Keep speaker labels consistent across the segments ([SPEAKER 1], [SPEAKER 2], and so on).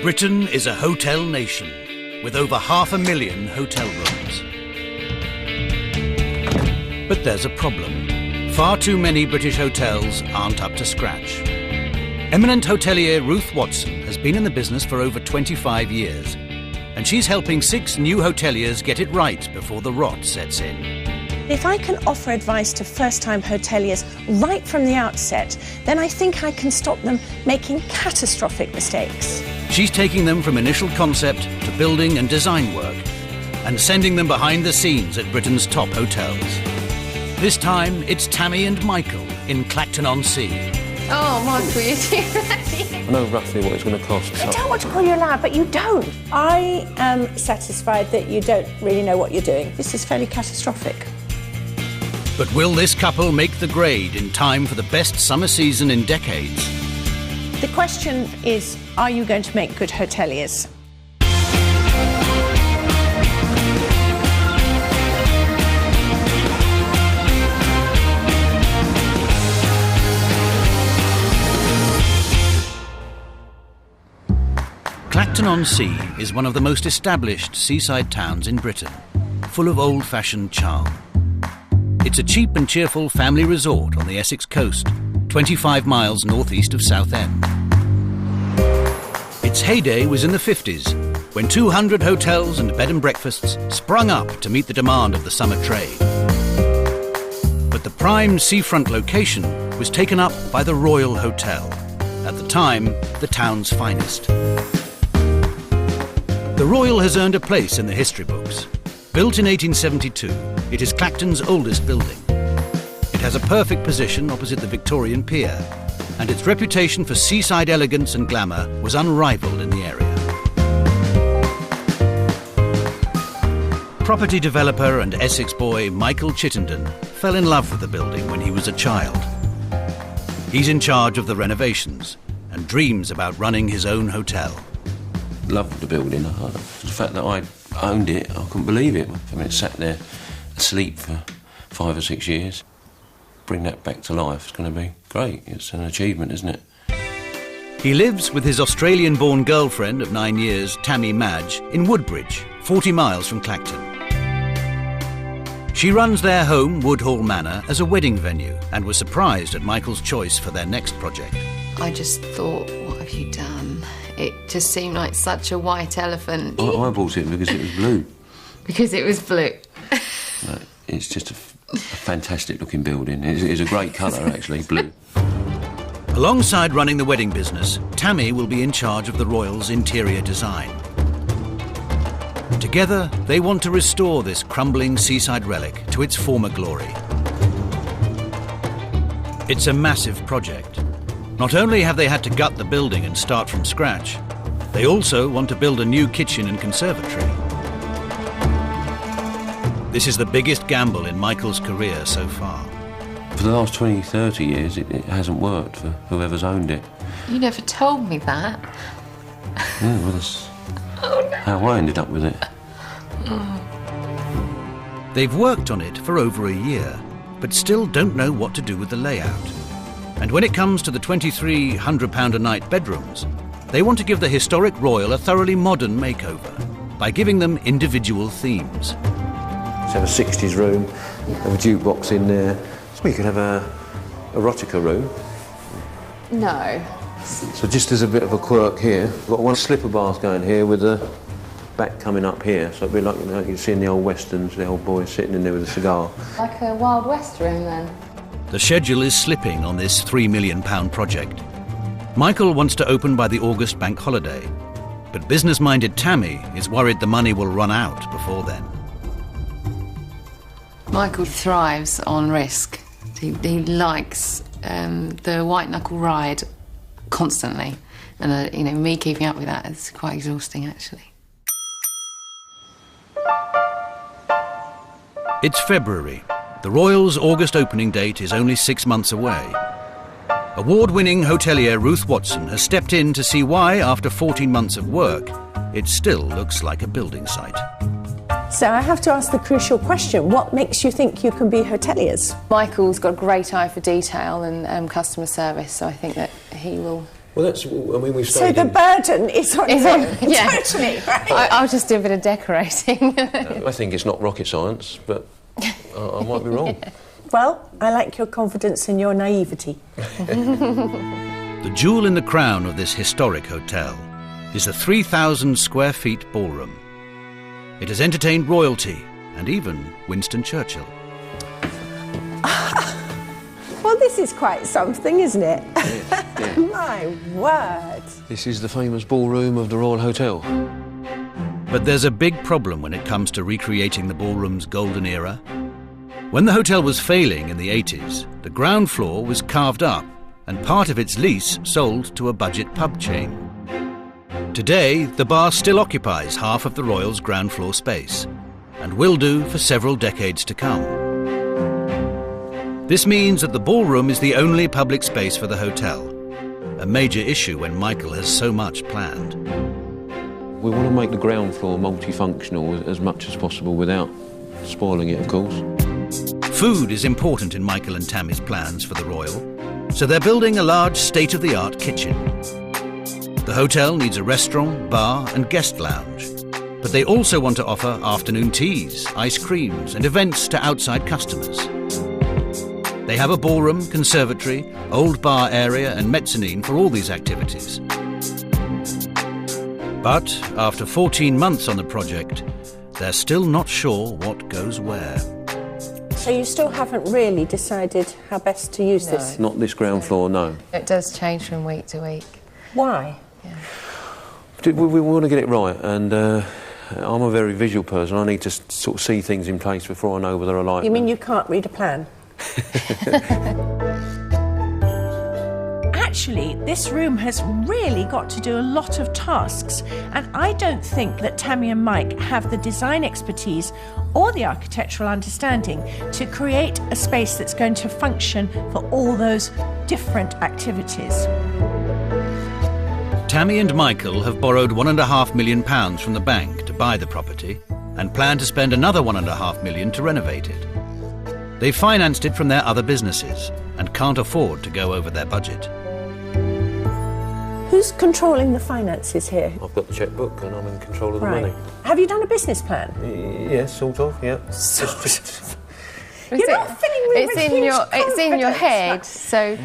[SPEAKER 1] Britain is a hotel nation with over 500,000 hotel rooms. But there's a problem. Far too many British hotels aren't up to scratch. Eminent hotelier Ruth Watson has been in the business for over 25 years, and she's helping 6 new hoteliers get it right before the rot sets in.
[SPEAKER 2] If I can offer advice to first-time hoteliers right from the outset, then I think I can stop them making catastrophic mistakes.
[SPEAKER 1] She's taking them from initial concept to building and design work, and sending them behind the scenes at Britain's top hotels. This time, it's Tammy and Michael in Clacton-on-Sea.
[SPEAKER 3] Oh, Michael, you're too ready.
[SPEAKER 4] I know roughly what it's going to cost.
[SPEAKER 2] I don't want to call you loud, but you don't. I am satisfied that you don't really know what you're doing. This is fairly catastrophic.
[SPEAKER 1] But will this couple make the grade in time for the best summer season in decades?
[SPEAKER 2] The question is, are you going to make good hoteliers?
[SPEAKER 1] Clacton-on-Sea is one of the most established seaside towns in Britain, full of old-fashioned charm. It's a cheap and cheerful family resort on the Essex coast, 25 miles northeast of Southend. Its heyday was in the 50s, when 200 hotels and bed and breakfasts sprung up to meet the demand of the summer trade. But the prime seafront location was taken up by the Royal Hotel, at the time the town's finest. The Royal has earned a place in the history books. Built in 1872, it is Clacton's oldest building. It has a perfect position opposite the Victorian Pier, and its reputation for seaside elegance and glamour was unrivaled in the area. Property developer and Essex boy Michael Chittenden fell in love with the building when he was a child. He's in charge of the renovations and dreams about running his own hotel.
[SPEAKER 4] Loved the building. The fact that I owned it, I couldn't believe it. I mean, it sat there asleep for 5 or 6 years. Bring that back to life is going to be great. It's an achievement, isn't it?
[SPEAKER 1] He lives with his Australian-born girlfriend of 9 years, Tammy Madge, in Woodbridge, 40 miles from Clacton. She runs their home, Woodhall Manor, as a wedding venue and was surprised at Michael's choice for their next project.
[SPEAKER 3] I just thought, what have you done? It just seemed like such a white elephant.
[SPEAKER 4] I bought it because it was blue.
[SPEAKER 3] Because it was blue.
[SPEAKER 4] No, it's just a fantastic looking building. It's a great colour, actually, blue.
[SPEAKER 1] Alongside running the wedding business, Tammy will be in charge of the Royal's interior design. Together, they want to restore this crumbling seaside relic to its former glory. It's a massive project. Not only have they had to gut the building and start from scratch, they also want to build a new kitchen and conservatory. This is the biggest gamble in Michael's career so far.
[SPEAKER 4] For the last 20, 30 years, it hasn't worked for whoever's owned it.
[SPEAKER 3] You never told me that.
[SPEAKER 4] Yeah, well, that's how I ended up with it.
[SPEAKER 1] They've worked on it for over a year, but still don't know what to do with the layout. And when it comes to the £2,300 a night bedrooms, they want to give the historic Royal a thoroughly modern makeover by giving them individual themes.
[SPEAKER 5] Let's have a 60s room, have a jukebox in there. We could have a erotica room.
[SPEAKER 3] No.
[SPEAKER 5] So just as a bit of a quirk here, we've got one slipper bath going here with the back coming up here. So it'd be like, you know, you see in the old westerns, the old boys sitting in there with a cigar.
[SPEAKER 3] Like a Wild West room, then?
[SPEAKER 1] The schedule is slipping on this £3 million project. Michael wants to open by the August bank holiday, but business-minded Tammy is worried the money will run out before then.
[SPEAKER 3] Michael thrives on risk. He likes the white-knuckle ride constantly. And, you know, me keeping up with that is quite exhausting, actually.
[SPEAKER 1] It's February. The Royal's August opening date is only 6 months away. Award-winning hotelier Ruth Watson has stepped in to see why, after 14 months of work, it still looks like a building site.
[SPEAKER 2] So I have to ask the crucial question, what makes you think you can be hoteliers?
[SPEAKER 3] Michael's got a great eye for detail and customer service, so I think that he will
[SPEAKER 5] Well, that's, I mean, we
[SPEAKER 2] So
[SPEAKER 5] stayed
[SPEAKER 2] the
[SPEAKER 5] in...
[SPEAKER 2] burden is on you.
[SPEAKER 3] Yeah.
[SPEAKER 2] Totally, right?
[SPEAKER 3] I'll just do a bit of decorating.
[SPEAKER 5] I think it's not rocket science, but I might be wrong.
[SPEAKER 2] Well, I like your confidence and your naivety.
[SPEAKER 1] The jewel in the crown of this historic hotel is the 3,000 square feet ballroom. It has entertained royalty and even Winston Churchill.
[SPEAKER 2] Well, this is quite something, isn't it?
[SPEAKER 5] Yeah.
[SPEAKER 2] My word.
[SPEAKER 5] This is the famous ballroom of the Royal Hotel.
[SPEAKER 1] But there's a big problem when it comes to recreating the ballroom's golden era. When the hotel was failing in the 80s, the ground floor was carved up and part of its lease sold to a budget pub chain. Today, the bar still occupies half of the Royal's ground floor space and will do for several decades to come. This means that the ballroom is the only public space for the hotel, a major issue when Michael has so much planned.
[SPEAKER 5] We want to make the ground floor multifunctional as much as possible without spoiling it, of course.
[SPEAKER 1] Food is important in Michael and Tammy's plans for the Royal, so they're building a large state-of-the-art kitchen. The hotel needs a restaurant, bar and guest lounge, but they also want to offer afternoon teas, ice creams and events to outside customers. They have a ballroom, conservatory, old bar area and mezzanine for all these activities. But after 14 months on the project, they're still not sure what goes where.
[SPEAKER 2] So you still haven't really decided how best to use this?
[SPEAKER 5] Not this ground floor, no.
[SPEAKER 3] It does change from week to week.
[SPEAKER 2] Why?
[SPEAKER 5] We want to get it right, and I'm a very visual person. I need to sort of see things in place before I know whether I like them.
[SPEAKER 2] You mean you can't read a plan? Actually, this room has really got to do a lot of tasks, and I don't think that Tammy and Mike have the design expertise or the architectural understanding to create a space that's going to function for all those different activities.
[SPEAKER 1] Tammy and Michael have borrowed £1.5 million from the bank to buy the property and plan to spend another £1.5 million to renovate it. They've financed it from their other businesses and can't afford to go over their budget.
[SPEAKER 2] Who's controlling the finances here?
[SPEAKER 5] I've got the chequebook and I'm in control of the
[SPEAKER 2] Right.
[SPEAKER 5] money.
[SPEAKER 2] Have you done a business plan?
[SPEAKER 5] Yes, sort of, yeah.
[SPEAKER 2] You're not filling me with huge
[SPEAKER 3] It's in your
[SPEAKER 2] confidence.
[SPEAKER 3] head, so...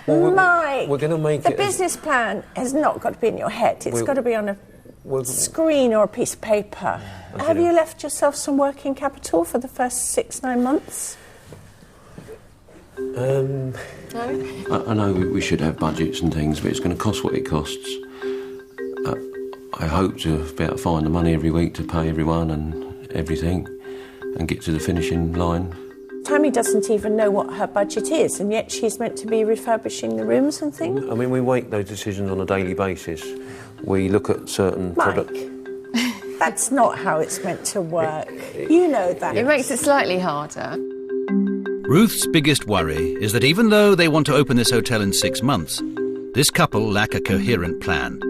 [SPEAKER 2] Mike,
[SPEAKER 5] we're going to make
[SPEAKER 2] the
[SPEAKER 5] it...
[SPEAKER 2] business plan has not got to be in your head. It's
[SPEAKER 5] We'll-
[SPEAKER 2] got to be on a
[SPEAKER 5] Well,
[SPEAKER 2] screen or a piece of paper. Have you left yourself some working capital for the first 6-9 months?
[SPEAKER 5] I know we should have budgets and things, but it's going to cost what it costs. I hope to be able to find the money every week to pay everyone and everything and get to the finishing line.
[SPEAKER 2] Tammy doesn't even know what her budget is, and yet she's meant to be refurbishing the rooms and things.
[SPEAKER 5] I mean, we make those decisions on a daily basis. We look at certain
[SPEAKER 2] Mike,
[SPEAKER 5] products.
[SPEAKER 2] that's not how it's meant to work. You know that.
[SPEAKER 3] It makes it slightly harder.
[SPEAKER 1] Ruth's biggest worry is that even though they want to open this hotel in 6 months, this couple lack a coherent plan.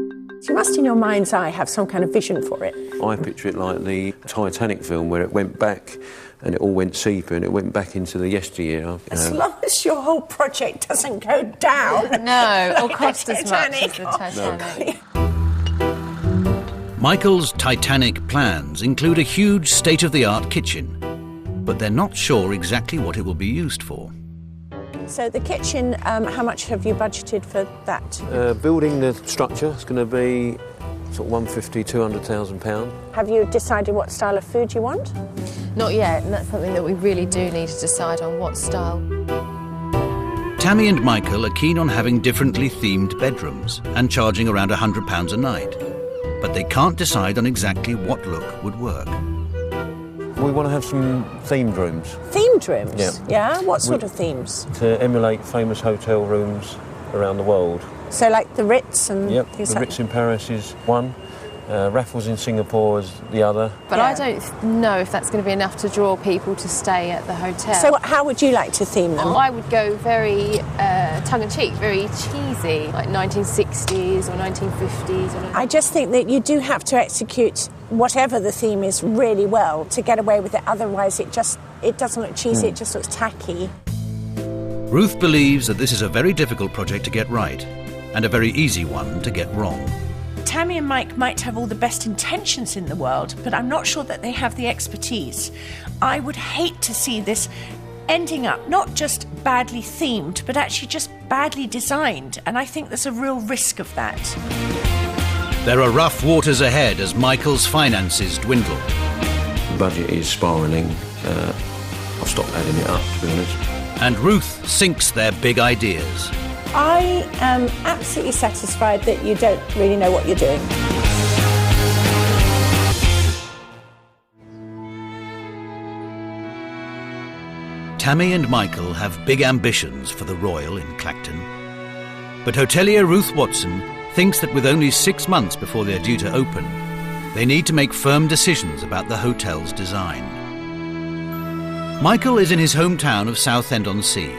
[SPEAKER 2] You must, in your mind's eye, have some kind of vision for it.
[SPEAKER 5] I picture it like the Titanic film where it went back and it all went sepia and it went back into the yesteryear.
[SPEAKER 2] As long as your whole project doesn't go down.
[SPEAKER 3] No, or
[SPEAKER 2] like
[SPEAKER 3] cost
[SPEAKER 2] the
[SPEAKER 3] as much as
[SPEAKER 2] Titanic.
[SPEAKER 3] the Titanic.
[SPEAKER 1] Michael's Titanic plans include a huge state-of-the-art kitchen, but they're not sure exactly what it will be used for.
[SPEAKER 2] So the kitchen, how much have you budgeted for that?
[SPEAKER 5] Building the structure is going to be sort of £150,000–200,000.
[SPEAKER 2] Have you decided what style of food you want?
[SPEAKER 3] Not yet, and that's something that we really do need to decide on, what style.
[SPEAKER 1] Tammy and Michael are keen on having differently themed bedrooms and charging around £100 a night, but they can't decide on exactly what look would work.
[SPEAKER 5] We want to have some themed rooms.
[SPEAKER 2] Themed rooms?
[SPEAKER 5] Yeah.
[SPEAKER 2] Yeah? What sort of themes?
[SPEAKER 5] To emulate famous hotel rooms around the world.
[SPEAKER 2] So like the Ritz and
[SPEAKER 5] Yep,
[SPEAKER 2] things
[SPEAKER 5] the
[SPEAKER 2] like
[SPEAKER 5] Ritz in Paris is one, Raffles in Singapore is the other.
[SPEAKER 3] But
[SPEAKER 2] Yeah.
[SPEAKER 3] I don't know if that's going to be enough to draw people to stay at the hotel.
[SPEAKER 2] So how would you like to theme them?
[SPEAKER 3] I would go very tongue-in-cheek, very cheesy, like 1960s or 1950s. Or
[SPEAKER 2] I just think that you do have to execute whatever the theme is really well to get away with it. Otherwise, it doesn't look cheesy, it just looks tacky.
[SPEAKER 1] Ruth believes that this is a very difficult project to get right, and a very easy one to get wrong.
[SPEAKER 2] Tammy and Mike might have all the best intentions in the world, but I'm not sure that they have the expertise. I would hate to see this ending up not just badly themed, but actually just badly designed, and I think there's a real risk of that.
[SPEAKER 1] There are rough waters ahead as Michael's finances dwindle.
[SPEAKER 5] The budget is spiralling. I've stopped adding it up, to be honest.
[SPEAKER 1] And Ruth sinks their big ideas.
[SPEAKER 6] I am absolutely satisfied that you don't really know what you're doing.
[SPEAKER 1] Tammy and Michael have big ambitions for the Royal in Clacton. But hotelier Ruth Watson thinks that with only 6 months before they're due to open, they need to make firm decisions about the hotel's design. Michael is in his hometown of Southend-on-Sea,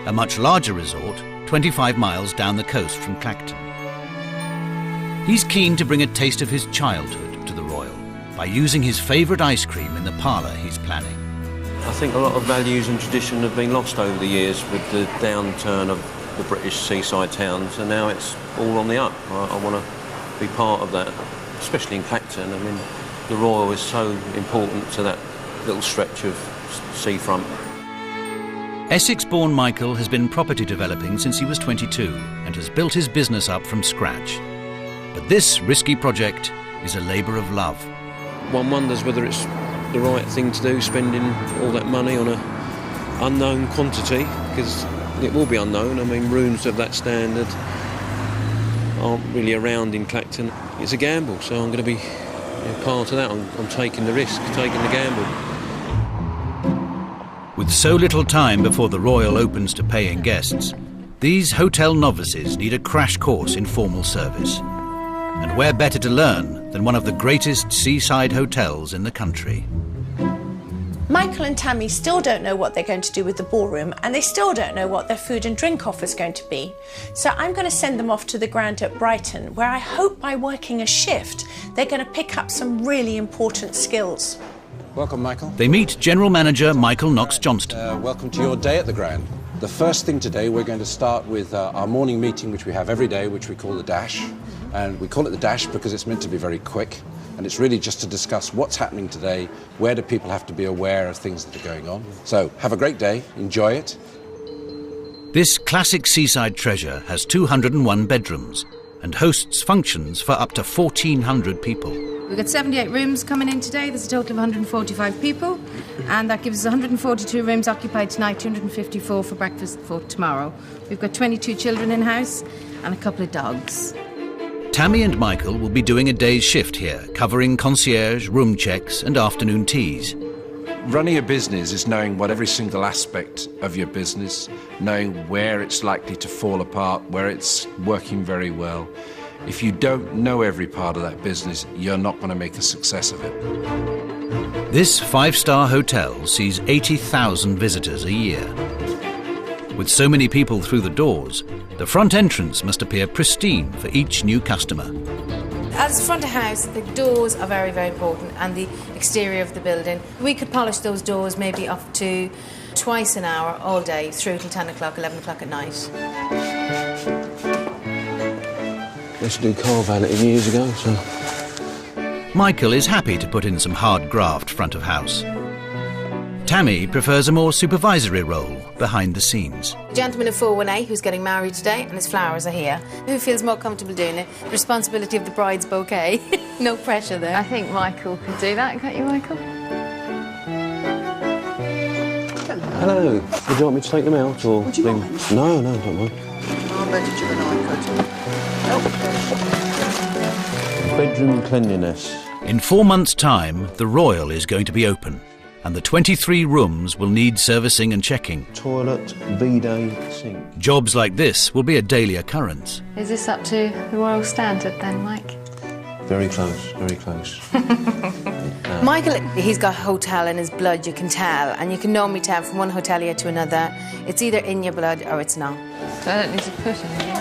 [SPEAKER 1] a much larger resort 25 miles down the coast from Clacton. He's keen to bring a taste of his childhood to the Royal by using his favourite ice cream in the parlour he's planning.
[SPEAKER 5] I think a lot of values and tradition have been lost over the years with the downturn of the British seaside towns, and now it's all on the up. I want to be part of that, especially in Clacton. I mean, the Royal is so important to that little stretch of seafront.
[SPEAKER 1] Essex-born Michael has been property developing since he was 22 and has built his business up from scratch. But this risky project is a labour of love.
[SPEAKER 5] One wonders whether it's the right thing to do, spending all that money on an unknown quantity, because it will be unknown. I mean, rooms of that standard aren't really around in Clacton. It's a gamble, so I'm going to be part of that. I'm taking the risk, taking the gamble.
[SPEAKER 1] With so little time before the Royal opens to paying guests, these hotel novices need a crash course in formal service. And where better to learn than one of the greatest seaside hotels in the country?
[SPEAKER 2] Michael and Tammy still don't know what they're going to do with the ballroom, and they still don't know what their food and drink offer is going to be. So I'm going to send them off to the Grand at Brighton, where I hope by working a shift, they're going to pick up some really important skills.
[SPEAKER 7] Welcome, Michael.
[SPEAKER 1] They meet General Manager Michael Knox-Johnston.
[SPEAKER 7] Welcome to your day at the Grand. The first thing today, we're going to start with our morning meeting, which we have every day, which we call the Dash. And we call it the Dash because it's meant to be very quick. And it's really just to discuss what's happening today, where do people have to be aware of things that are going on. So have a great day, enjoy it.
[SPEAKER 1] This classic seaside treasure has 201 bedrooms and hosts functions for up to 1,400 people.
[SPEAKER 8] We've got 78 rooms coming in today. There's a total of 145 people, and that gives us 142 rooms occupied tonight, 254 for breakfast for tomorrow. We've got 22 children in-house and a couple of dogs.
[SPEAKER 1] Tammy and Michael will be doing a day's shift here, covering concierge, room checks and afternoon teas.
[SPEAKER 7] Running a business is knowing what every single aspect of your business, knowing where it's likely to fall apart, where it's working very well. If you don't know every part of that business, you're not going to make a success of it.
[SPEAKER 1] This five-star hotel sees 80,000 visitors a year. With so many people through the doors, the front entrance must appear pristine for each new customer.
[SPEAKER 8] As front of house, the doors are very, very important, and the exterior of the building. We could polish those doors maybe up to twice an hour all day, through till 10 o'clock, 11 o'clock at night.
[SPEAKER 5] I used to do car valeting years ago, so...
[SPEAKER 1] Michael is happy to put in some hard graft front of house. Tammy prefers a more supervisory role behind the scenes.
[SPEAKER 8] The gentleman of 418 who's getting married today, and his flowers are here. Who feels more comfortable doing it? The responsibility of the bride's bouquet. No pressure there.
[SPEAKER 3] I think Michael could do that, can't you, Michael?
[SPEAKER 5] Hello. Would you like me to take them out, or...
[SPEAKER 9] Would you mind?
[SPEAKER 5] No, don't mind.
[SPEAKER 9] I'll bet you an eye
[SPEAKER 5] Bedroom cleanliness.
[SPEAKER 1] In 4 months' time, the Royal is going to be open, and the 23 rooms will need servicing and checking.
[SPEAKER 5] Toilet, bidet, sink.
[SPEAKER 1] Jobs like this will be a daily occurrence.
[SPEAKER 3] Is this up to the royal standard then, Mike?
[SPEAKER 5] Very close, very close.
[SPEAKER 8] Michael, he's got hotel in his blood, you can tell, and you can normally tell from one hotelier to another. It's either in your blood or it's not.
[SPEAKER 3] So I don't need to put anything.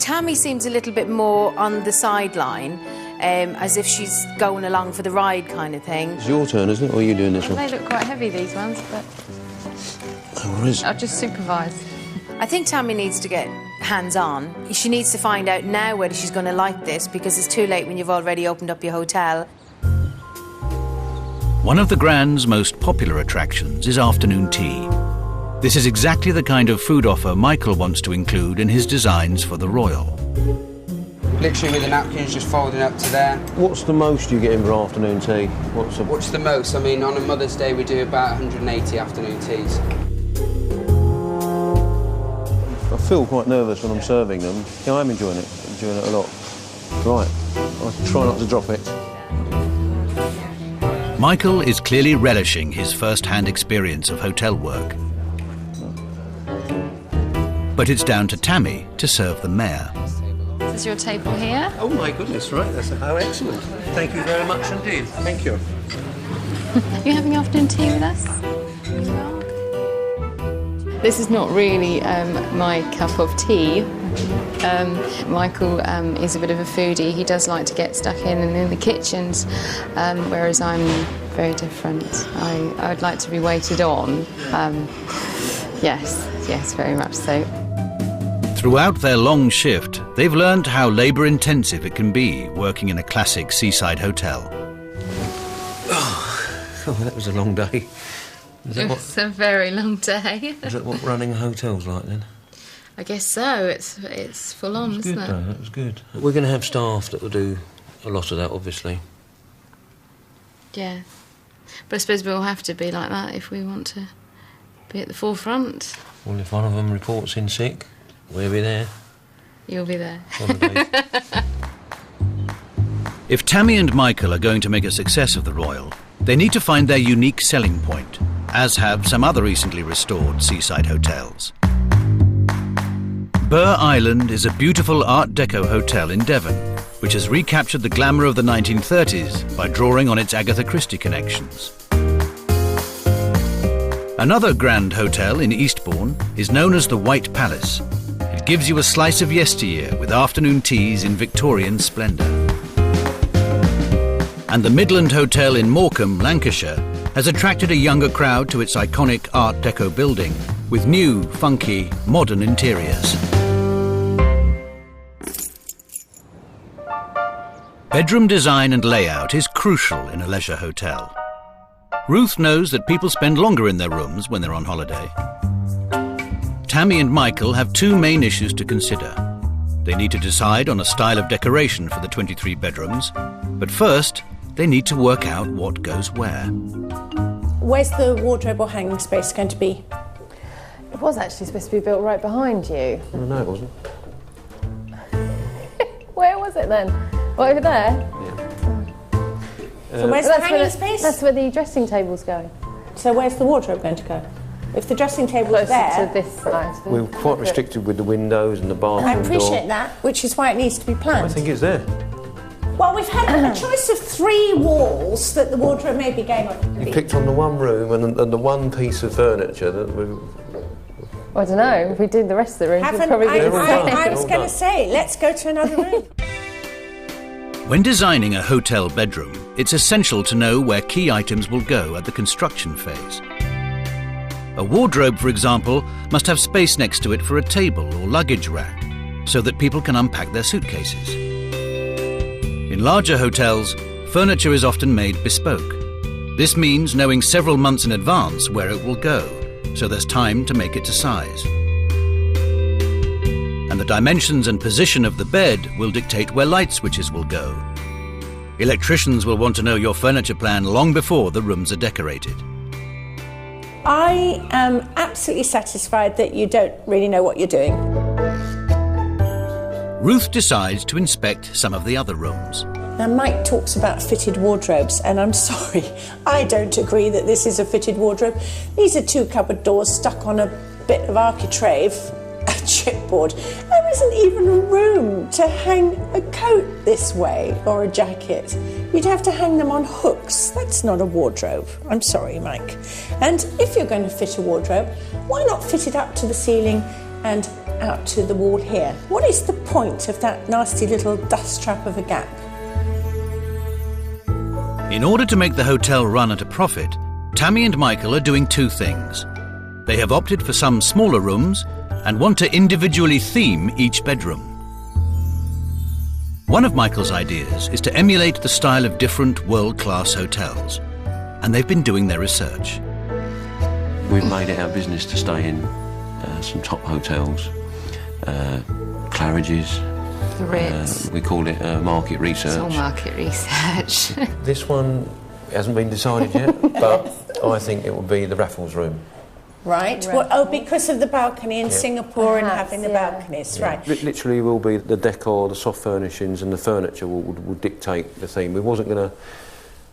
[SPEAKER 8] Tammy seems a little bit more on the sideline, as if she's going along for the ride kind of thing.
[SPEAKER 5] It's your turn, isn't it, or are you doing this one?
[SPEAKER 3] They look quite heavy, these ones, but
[SPEAKER 5] Oh, where is it?
[SPEAKER 3] I'll just supervise.
[SPEAKER 8] I think Tammy needs to get
[SPEAKER 10] hands-on. She needs to find out now whether she's going to like this, because it's too late when you've already opened up your hotel.
[SPEAKER 1] One of the Grand's most popular attractions is afternoon tea. This is exactly the kind of food offer Michael wants to include in his designs for the Royal.
[SPEAKER 11] Literally with the napkins just folding up to there.
[SPEAKER 5] What's the most you get in for afternoon tea?
[SPEAKER 11] What's the most? I mean, on a Mother's Day we do about 180 afternoon teas.
[SPEAKER 5] I feel quite nervous when I'm serving them. Yeah, I'm enjoying it a lot. Right, I'll try not to drop it.
[SPEAKER 1] Michael is clearly relishing his first-hand experience of hotel work. But it's down to Tammy to serve the mayor.
[SPEAKER 3] Is your table here?
[SPEAKER 5] Oh my goodness, right, how excellent. Thank you very much indeed. Thank you.
[SPEAKER 3] Are you having afternoon tea with us? This is not really my cup of tea. Michael is a bit of a foodie. He does like to get stuck in the kitchens, whereas I'm very different. I would like to be waited on. Yes, very much so.
[SPEAKER 1] Throughout their long shift, they've learned how labour-intensive it can be working in a classic seaside hotel.
[SPEAKER 5] Oh, that was a long day.
[SPEAKER 3] It's a very long day.
[SPEAKER 5] Is that what running a hotel's like then?
[SPEAKER 3] I guess so. It's full on, isn't it?
[SPEAKER 5] That was good. We're going to have staff that will do a lot of that, obviously.
[SPEAKER 3] Yeah. But I suppose we'll have to be like that if we want to be at the forefront.
[SPEAKER 5] Well, if one of them reports in sick, we'll be there.
[SPEAKER 3] You'll be there.
[SPEAKER 1] If Tammy and Michael are going to make a success of the Royal, they need to find their unique selling point, as have some other recently restored seaside hotels. Burr Island is a beautiful Art Deco hotel in Devon, which has recaptured the glamour of the 1930s by drawing on its Agatha Christie connections. Another grand hotel in Eastbourne is known as the White Palace. It gives you a slice of yesteryear with afternoon teas in Victorian splendour. And the Midland Hotel in Morecambe, Lancashire, has attracted a younger crowd to its iconic Art Deco building with new, funky, modern interiors. Bedroom design and layout is crucial in a leisure hotel. Ruth knows that people spend longer in their rooms when they're on holiday. Tammy and Michael have two main issues to consider. They need to decide on a style of decoration for the 23 bedrooms, but first, they need to work out what goes where.
[SPEAKER 6] Where's the wardrobe or hanging space going to be?
[SPEAKER 12] It was actually supposed to be built right behind you.
[SPEAKER 5] Oh, no, it wasn't.
[SPEAKER 12] Where was it then? Right over there?
[SPEAKER 6] So where's the hanging space?
[SPEAKER 12] That's where the dressing table's going.
[SPEAKER 6] So where's the wardrobe going to go? If the dressing table's
[SPEAKER 12] Closer
[SPEAKER 6] there...
[SPEAKER 12] to this side.
[SPEAKER 5] We're quite restricted with the windows and the bathroom
[SPEAKER 6] I appreciate
[SPEAKER 5] door.
[SPEAKER 6] that, which is why it needs to be planned.
[SPEAKER 5] I think it's there.
[SPEAKER 6] Well, we've had a choice of 3 walls that the wardrobe may be going on.
[SPEAKER 5] You picked on the one room and the one piece of furniture that we...
[SPEAKER 12] I don't know, if we did the rest of the rooms, we'd probably be the same.
[SPEAKER 6] I was going to say, let's go to another room.
[SPEAKER 1] When designing a hotel bedroom, it's essential to know where key items will go at the construction phase. A wardrobe, for example, must have space next to it for a table or luggage rack, so that people can unpack their suitcases. In larger hotels, furniture is often made bespoke. This means knowing several months in advance where it will go, so there's time to make it to size. And the dimensions and position of the bed will dictate where light switches will go. Electricians will want to know your furniture plan long before the rooms are decorated.
[SPEAKER 6] I am absolutely satisfied that you don't really know what you're doing.
[SPEAKER 1] Ruth decides to inspect some of the other rooms.
[SPEAKER 6] Now, Mike talks about fitted wardrobes, and I'm sorry, I don't agree that this is a fitted wardrobe. These are 2 cupboard doors stuck on a bit of architrave, a chipboard. There isn't even a room to hang a coat this way or a jacket. You'd have to hang them on hooks. That's not a wardrobe. I'm sorry, Mike. And if you're going to fit a wardrobe, why not fit it up to the ceiling and out to the wall here? What is the point of that nasty little dust trap of a gap?
[SPEAKER 1] In order to make the hotel run at a profit, Tammy and Michael are doing 2 things. They have opted for some smaller rooms and want to individually theme each bedroom. One of Michael's ideas is to emulate the style of different world-class hotels, and they've been doing their research.
[SPEAKER 5] We've made it our business to stay in some top hotels, Claridge's.
[SPEAKER 3] The Ritz.
[SPEAKER 5] We call it market research.
[SPEAKER 3] It's all market research.
[SPEAKER 5] This one hasn't been decided yet, but I think it will be the Raffles room.
[SPEAKER 6] Right. Well, because of the balcony in Singapore and having the balconies, right.
[SPEAKER 5] Literally will be the decor, the soft furnishings and the furniture will dictate the theme. We wasn't going to...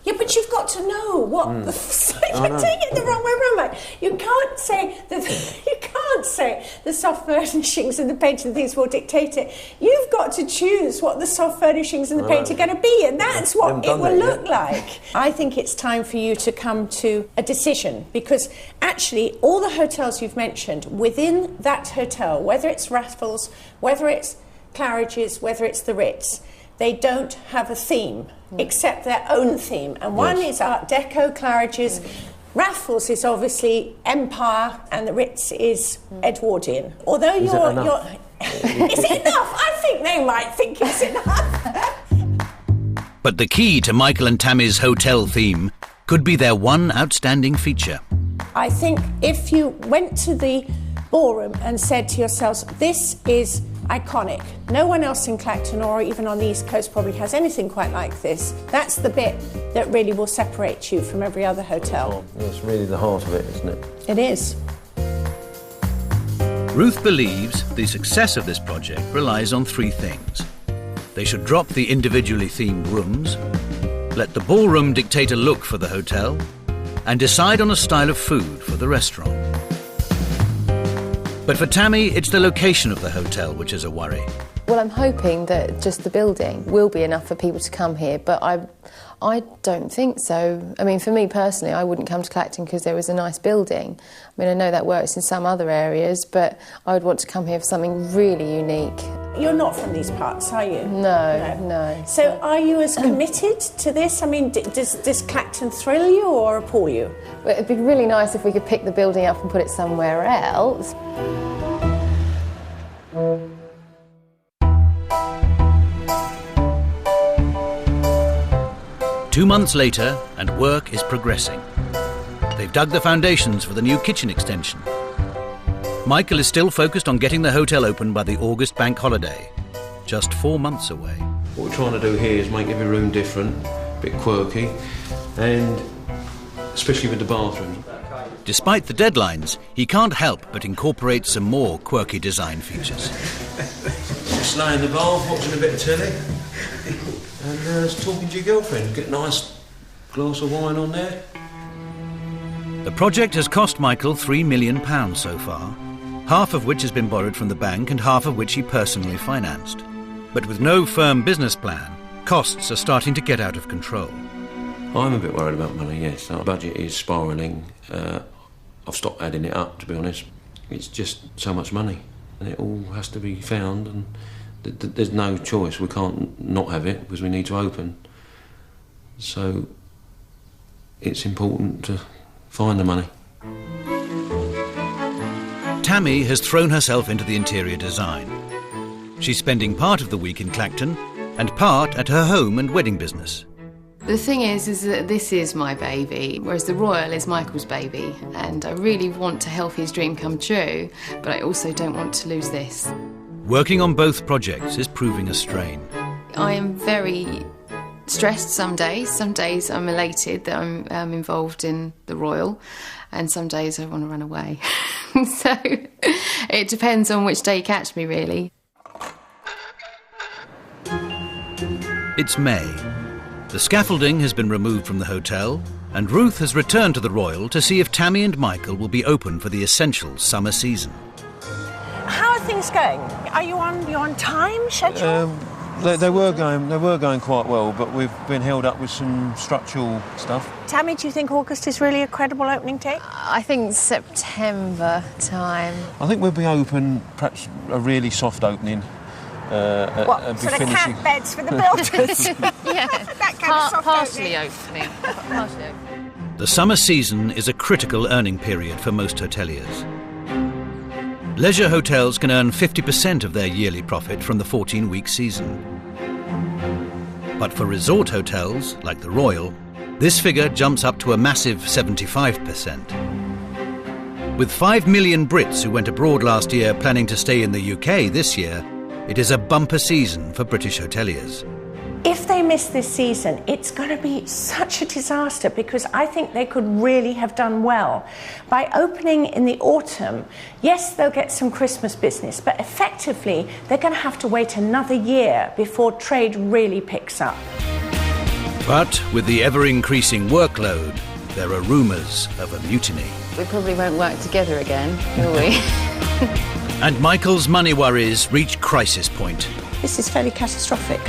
[SPEAKER 6] Yeah, but you've got to know what you're taking it the wrong way around, mate. You can't say the soft furnishings and the paint and things will dictate it. You've got to choose what the soft furnishings and the paint are going to be, and that's what it will look like. I think it's time for you to come to a decision, because actually all the hotels you've mentioned, within that hotel, whether it's Raffles, whether it's Claridge's, whether it's the Ritz, they don't have a theme except their own theme, and one is Art Deco, Claridge's. Raffles is obviously Empire, and the Ritz is Edwardian. Although is it enough? I think they might think it's enough.
[SPEAKER 1] But the key to Michael and Tammy's hotel theme could be their one outstanding feature.
[SPEAKER 6] I think if you went to the ballroom and said to yourselves, this is iconic, no one else in Clacton or even on the East Coast probably has anything quite like this, that's the bit that really will separate you from every other hotel.
[SPEAKER 5] It's really the heart of it, isn't it?
[SPEAKER 6] It is.
[SPEAKER 1] Ruth believes the success of this project relies on three things. They should drop the individually themed rooms, let the ballroom dictate a look for the hotel, and decide on a style of food for the restaurant. But for Tammy, it's the location of the hotel which is a worry.
[SPEAKER 12] Well, I'm hoping that just the building will be enough for people to come here, but I don't think so. I mean, for me personally, I wouldn't come to Clacton because there was a nice building. I mean, I know that works in some other areas, but I would want to come here for something really unique.
[SPEAKER 6] You're not from these parts, are you?
[SPEAKER 12] No.
[SPEAKER 6] So are you as committed to this? I mean, does Clacton thrill you or appall you?
[SPEAKER 12] Well, it'd be really nice if we could pick the building up and put it somewhere else.
[SPEAKER 1] 2 months later, and work is progressing. They've dug the foundations for the new kitchen extension. Michael is still focused on getting the hotel open by the August bank holiday, just 4 months away.
[SPEAKER 5] What we're trying to do here is make every room different, a bit quirky, and especially with the bathroom.
[SPEAKER 1] Despite the deadlines, he can't help but incorporate some more quirky design features.
[SPEAKER 5] Just lay in the bath, watching a bit of telly, and talking to your girlfriend. Get a nice glass of wine on there.
[SPEAKER 1] The project has cost Michael £3 million so far, half of which has been borrowed from the bank and half of which he personally financed. But with no firm business plan, costs are starting to get out of control.
[SPEAKER 5] I'm a bit worried about money, yes. Our budget is spiralling. I've stopped adding it up, to be honest. It's just so much money, and it all has to be found, and there's no choice. We can't not have it because we need to open. So it's important to find the money.
[SPEAKER 1] Tammy has thrown herself into the interior design. She's spending part of the week in Clacton and part at her home and wedding business.
[SPEAKER 3] The thing is that this is my baby, whereas the Royal is Michael's baby, and I really want to help his dream come true, but I also don't want to lose this.
[SPEAKER 1] Working on both projects is proving a strain.
[SPEAKER 3] I am very stressed some days. Some days I'm elated that I'm involved in the Royal, and some days I want to run away. So it depends on which day you catch me, really.
[SPEAKER 1] It's May. The scaffolding has been removed from the hotel, and Ruth has returned to the Royal to see if Tammy and Michael will be open for the essential summer season.
[SPEAKER 2] How are things going? Are you on time schedule?
[SPEAKER 5] They were going quite well, but we've been held up with some structural stuff.
[SPEAKER 2] Tammy, do you think August is really a credible opening date?
[SPEAKER 12] I think September time.
[SPEAKER 5] I think we'll be open, perhaps a really soft opening.
[SPEAKER 2] What, sort of camp beds for the builders?
[SPEAKER 3] Yeah,
[SPEAKER 2] that kind of soft
[SPEAKER 3] partially
[SPEAKER 2] opening.
[SPEAKER 1] The summer season is a critical earning period for most hoteliers. Leisure hotels can earn 50% of their yearly profit from the 14-week season. But for resort hotels, like the Royal, this figure jumps up to a massive 75%. With 5 million Brits who went abroad last year planning to stay in the UK this year, it is a bumper season for British hoteliers.
[SPEAKER 2] If they miss this season, it's going to be such a disaster, because I think they could really have done well. By opening in the autumn, yes, they'll get some Christmas business, but effectively they're going to have to wait another year before trade really picks up.
[SPEAKER 1] But with the ever-increasing workload, there are rumours of a mutiny.
[SPEAKER 3] We probably won't work together again, will we?
[SPEAKER 1] And Michael's money worries reach crisis point.
[SPEAKER 6] This is fairly catastrophic.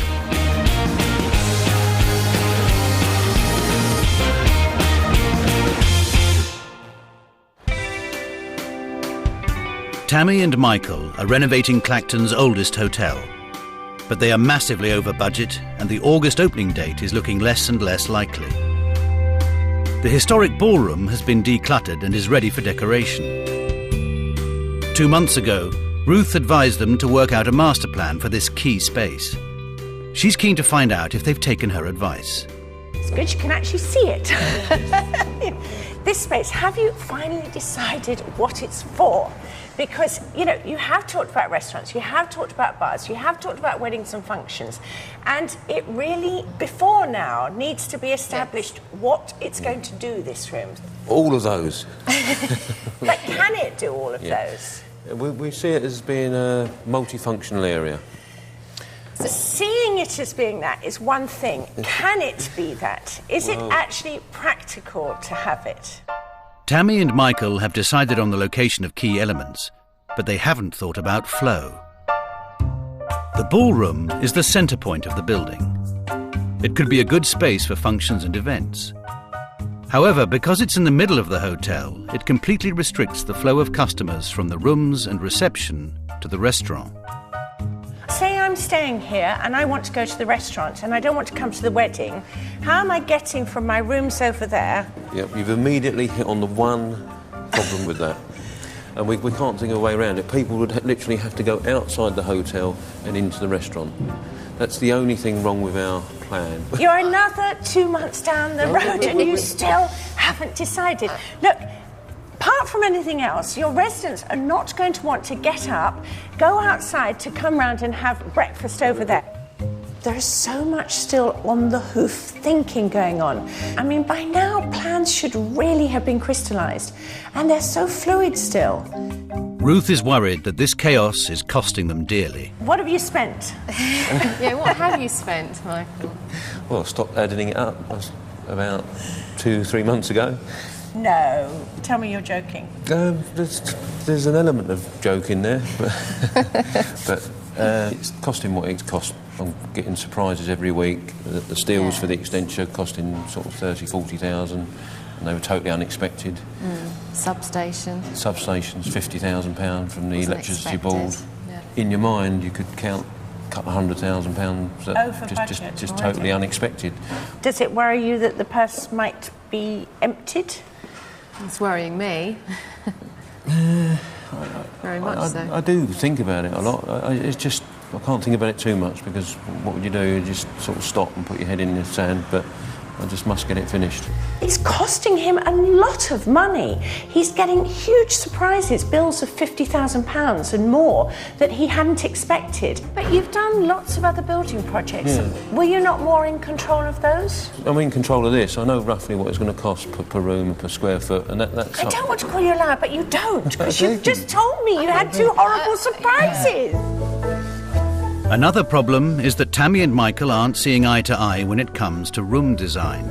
[SPEAKER 1] Tammy and Michael are renovating Clacton's oldest hotel. But they are massively over budget, and the August opening date is looking less and less likely. The historic ballroom has been decluttered and is ready for decoration. 2 months ago, Ruth advised them to work out a master plan for this key space. She's keen to find out if they've taken her advice.
[SPEAKER 2] It's good you can actually see it. This space, have you finally decided what it's for? Because, you know, you have talked about restaurants, you have talked about bars, you have talked about weddings and functions, and it really, before now, needs to be established what it's going to do, this room.
[SPEAKER 5] All of those.
[SPEAKER 2] But can it do all of those?
[SPEAKER 5] We see it as being a multifunctional area.
[SPEAKER 2] So seeing it as being that is one thing. Can it be that? Is it actually practical to have it?
[SPEAKER 1] Tammy and Michael have decided on the location of key elements, but they haven't thought about flow. The ballroom is the centre point of the building. It could be a good space for functions and events. However, because it's in the middle of the hotel, it completely restricts the flow of customers from the rooms and reception to the restaurant.
[SPEAKER 2] Say I'm staying here and I want to go to the restaurant and I don't want to come to the wedding. How am I getting from my rooms over there?
[SPEAKER 5] Yep, you've immediately hit on the one problem with that. And we can't think of a way around it. People would literally have to go outside the hotel and into the restaurant. That's the only thing wrong with our plan.
[SPEAKER 2] You're another 2 months down the road and you still haven't decided. Look, apart from anything else, your residents are not going to want to get up, go outside to come round and have breakfast over there. There's so much still on the hoof thinking going on. I mean, by now, plans should really have been crystallised, and they're so fluid still.
[SPEAKER 1] Ruth is worried that this chaos is costing them dearly.
[SPEAKER 2] What have you spent?
[SPEAKER 3] Yeah, what have you spent, Michael?
[SPEAKER 5] Well, I stopped adding it up about 2-3 months ago.
[SPEAKER 2] No, tell me you're joking.
[SPEAKER 5] There's an element of joke in there, but it's costing what it costs. I'm getting surprises every week. The steels for the extension costing sort of 30,000-40,000, and they were totally unexpected.
[SPEAKER 3] Substations,
[SPEAKER 5] £50,000 from the electricity board.
[SPEAKER 3] Yeah.
[SPEAKER 5] In your mind, you could count a couple of £100,000 that just totally unexpected.
[SPEAKER 2] Does it worry you that the purse might be emptied?
[SPEAKER 3] It's worrying me. Very much so.
[SPEAKER 5] I do think about it a lot. I can't think about it too much, because what would you do? You just sort of stop and put your head in the sand, but I just must get it finished.
[SPEAKER 2] It's costing him a lot of money. He's getting huge surprises, bills of £50,000 and more that he hadn't expected. But you've done lots of other building projects.
[SPEAKER 5] Yeah.
[SPEAKER 2] Were you not more in control of those?
[SPEAKER 5] I'm in control of this. I know roughly what it's going to cost per room, per square foot, and that's...
[SPEAKER 2] I don't want to call you a liar, but you don't, because you've just told me you had 2 horrible surprises.
[SPEAKER 1] Another problem is that Tammy and Michael aren't seeing eye to eye when it comes to room design.